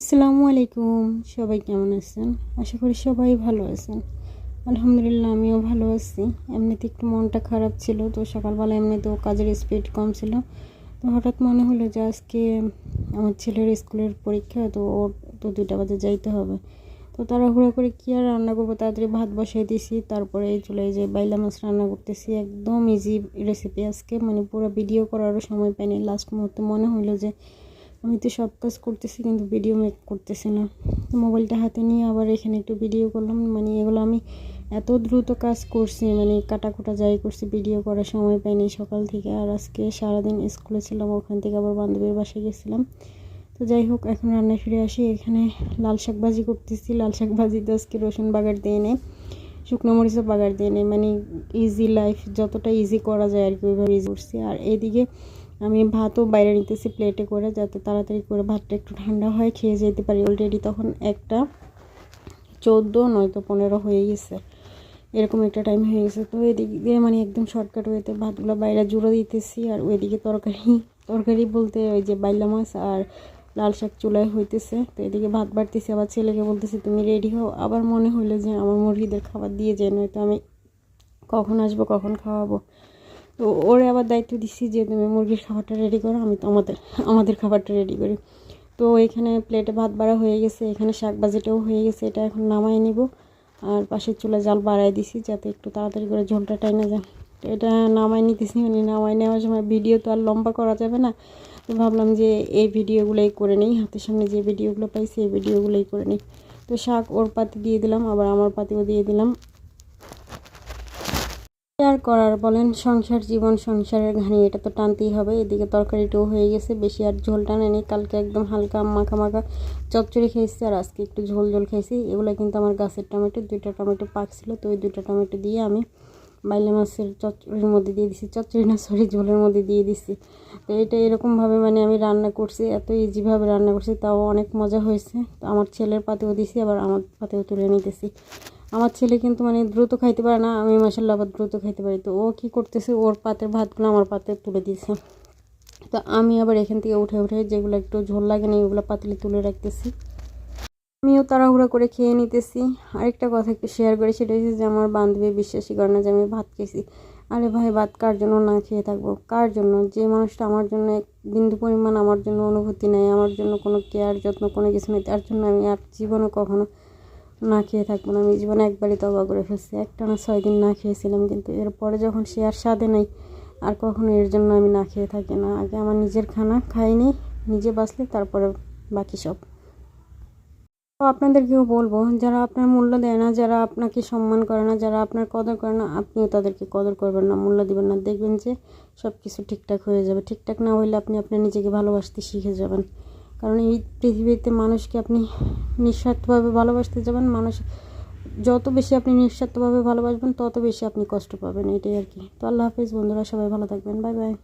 আসসালামু আলাইকুম। সবাই কেমন আছেন? আশা করি সবাই ভালো আছেন। আলহামদুলিল্লাহ আমিও ভালো আছি। এমনিতে একটু মনটা খারাপ ছিল, তো সকালবেলা এমনিতেও কাজের স্পিড কম ছিল। তো হঠাৎ মনে হলো যে আজকে আমার ছেলের স্কুলের পরীক্ষা, তো ওর তো 2টা বাজে যাইতে হবে। তো তাড়াহুড়ো করে কী আর রান্না করবো, তাড়াতাড়ি ভাত বসাই দিয়েছি। তারপরে এই চলে যে বাইলা মাছ রান্না করতেছি, একদম ইজি রেসিপি আজকে, মানে পুরো ভিডিও করারও সময় পাইনি। লাস্ট মুহূর্তে মনে হলো যে আমি তো সব কাজ করতেছি কিন্তু ভিডিও মেক করতেছি না, তো মোবাইলটা হাতে নিয়ে আবার এখানে একটু ভিডিও করলাম। মানে এগুলো আমি এত দ্রুত কাজ করছি, মানে কাটাকুটা যাই করছি, ভিডিও করার সময় পাইনি সকাল থেকে। আর আজকে সারাদিন স্কুলে ছিলাম, ওখান থেকে আবার বান্ধবীর বাসায় গেছিলাম। তো যাই হোক, এখন রান্নায় ফিরে আসি। এখানে লাল শাক ভাজি করতেছি। লাল শাক ভাজিতে আজকে রসুন বাগার দিয়ে নেই, শুকনো মরিচও বাগার দিয়ে নেই, মানে ইজি লাইফ, যতটা ইজি করা যায় আর কি ওইভাবে ইজি করছি। আর এইদিকে আমি ভাতও বাইরে নিতেছি প্লেটে করে, যাতে তাড়াতাড়ি করে ভাতটা একটু ঠান্ডা হয়, খেয়ে যেতে পারি। অলরেডি তখন 1টা 14 নয়তো 15 হয়ে গেছে, এরকম একটা টাইম হয়ে গেছে। তো এদিক দিয়ে মানে একদম শর্টকাট ওয়েতে ভাতগুলো বাইরে জুড়ে দিতেছি। আর ওইদিকে তরকারি বলতে ওই যে বাইলা মাছ আর লাল শাক চুলায় হইতেছে। তো এদিকে ভাত বাড়তেছি, আবার ছেলেকে বলতেছি তুমি রেডি হও। আবার মনে হইলো যে আমার মুরগিদের খাবার দিয়ে যায়, নয়তো আমি কখন আসবো কখন খাওয়াবো। তো ওরে আবার দায়িত্ব দিচ্ছি যে তুমি মুরগির খাবারটা রেডি করো, আমি তো আমাদের খাবারটা রেডি করি। তো এখানে প্লেটে ভাত বাড়া হয়ে গেছে, এখানে শাক ভাজিটাও হয়ে গেছে, এটা এখন নামাই নিব। আর পাশের চুলা জাল বাড়াই দিছি যাতে একটু তাড়াতাড়ি করে ঝোলটা টাইনা যায়। তো এটা নামাই নিতেছি, মানে নামাই নেওয়ার সময় ভিডিও তো আর লম্বা করা যাবে না। তো ভাবলাম যে এই ভিডিওগুলোই করে নিই, হাতের সামনে যে ভিডিওগুলো পাইছি এই ভিডিওগুলোই করে নিই। তো শাক ওর পাতে দিয়ে দিলাম, আবার আমার পাতেও দিয়ে দিলাম। আর করার বলেন, সংসার জীবন, সংসারের ঘানি, এটা তো টানতেই হবে। এদিকে তরকারিটাও হয়ে গেছে, বেশি আর ঝোল টানেনি। কালকে একদম হালকা মাখা মাখা চচ্চড়ি খেয়েছি, আর আজকে একটু ঝোল ঝোল খেয়েছি। এগুলো কিন্তু আমার গাছের টমেটো, 2টা টমেটো পাকছিল, তো ওই 2টা টমেটো দিয়ে আমি বাইলা মাছের চচ্চড়ির মধ্যে দিয়ে দিছি, চচ্চড়ি না সরি ঝোলের মধ্যে দিয়ে দিছি। তো এটা এরকমভাবে মানে আমি রান্না করছি, এত ইজিভাবে রান্না করছি, তাও অনেক মজা হয়েছে। তো আমার ছেলের পাতেও দিছি, আবার আমার পাতেও তুলে নিতেছি। আমার ছেলে কিন্তু মানে দ্রুত খাইতে পারে না, আমি মাশাআল্লাহ আবার দ্রুত খাইতে পারি। তো ও কী করতেছে, ওর পাতের ভাতগুলো আমার পাতে তুলে দিয়েছে। তো আমি আবার এখান থেকে উঠে উঠে যেগুলো একটু ঝোল লাগে না ওগুলো পাতলে তুলে রাখতেছি। আমিও তাড়াহুড়া করে খেয়ে নিতেছি। আরেকটা কথা একটু শেয়ার করি, সেটা হচ্ছে যে আমার বান্ধবী বিশ্বাসই করে না যে আমি ভাত খেয়েছি। আরে ভাই, ভাত কার জন্য না খেয়ে থাকবো? কার জন্য? যে মানুষটা আমার জন্য এক বিন্দু পরিমাণ আমার জন্য অনুভূতি নেই, আমার জন্য কোনো কেয়ার যত্ন কোনো কিছু নেই, তার জন্য আমি আর জীবনে কখনো না খেয়ে থাকবো না। আমি জীবনে একবারই তওবা করে ফেলছি, একটানা 6 দিন না খেয়েছিলাম, কিন্তু এরপরে যখন সে আর স্বাদে নেই, আর কখনো এর জন্য আমি না খেয়ে থাকি না। আগে আমার নিজের খানা খাইনি, নিজে বাঁচলে তারপরে বাকি সব। তো আপনাদেরকেও বলবো, যারা আপনার মূল্য দেয় না, যারা আপনাকে সম্মান করে না, যারা আপনার কদর করে না, আপনিও তাদেরকে কদর করবেন না, মূল্য দিবেন না। দেখবেন যে সব কিছু ঠিকঠাক হয়ে যাবে। ঠিকঠাক না হইলে আপনি আপনার নিজেকে ভালোবাসতে শিখে যাবেন। কারণ এই পৃথিবীতে মানুষকে আপনি নিঃস্বার্থভাবে ভালোবাসতে যাবেন, মানুষ যত বেশি আপনি নিঃস্বার্থভাবে ভালোবাসবেন তত বেশি আপনি কষ্ট পাবেন, এটাই আর কি। তো আল্লাহ হাফিজ বন্ধুরা, সবাই ভালো থাকবেন, বাই বাই।